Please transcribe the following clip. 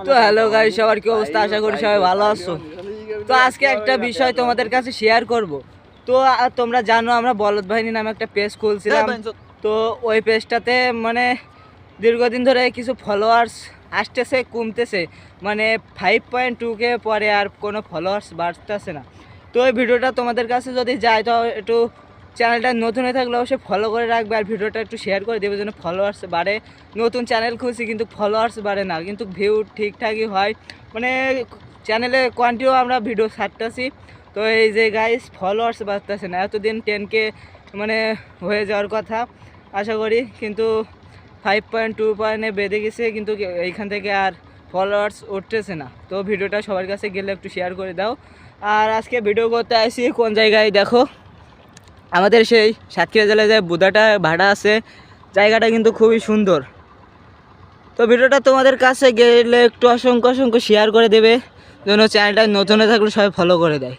তো hello guys, সবার কি অবস্থা? আশা করি সবাই ভালো আছো। তো আজকে একটা বিষয় তোমাদের কাছে শেয়ার করব। তো তোমরা জানো আমরা বলদ বাহিনী নামে একটা পেজ খুলছিলাম। তো ওই পেজটাতে মানে দীর্ঘদিন ধরে কিছু ফলোয়ার্স আসতেছে, কমতেছে, মানে 5.2K পরে আর কোনো ফলোয়ার্স বাড়তেছে না। তো এই ভিডিওটা তোমাদের কাছে যদি যায় তো একটু চ্যানেলটা নতুন হয়ে থাকলে অবশ্যই ফলো করে রাখবে, আর ভিডিওটা একটু শেয়ার করে দেবে যেন ফলোয়ার্স বাড়ে। নতুন চ্যানেল খুলছি কিন্তু ফলোয়ার্স বাড়ে না, কিন্তু ভিউ ঠিকঠাকই হয়, মানে চ্যানেলে কন্টিনিউ আমরা ভিডিও ছাড়তেছি। তো এই যে গাইস ফলোয়ার্স বাড়তেছে না, এতদিন 10K মানে হয়ে যাওয়ার কথা আশা করি, কিন্তু 5.2 পয়েন্টে বেঁধে গেছে, কিন্তু এইখান থেকে আর ফলোয়ার্স উঠতেছে না। তো ভিডিওটা সবার কাছে গেলে একটু শেয়ার করে দাও। আর আজকে ভিডিও করতে আসি কোন জায়গায় দেখো, আমাদের সেই সাতক্ষীরা জেলায় যে বুদাটা ভাড়া আছে, জায়গাটা কিন্তু খুবই সুন্দর। তো ভিডিওটা তোমাদের কাছে গেলে একটু অসংখ্য শেয়ার করে দেবে, যেন চ্যানেলটা নতুন হয়ে থাকলে সবাই ফলো করে দেয়।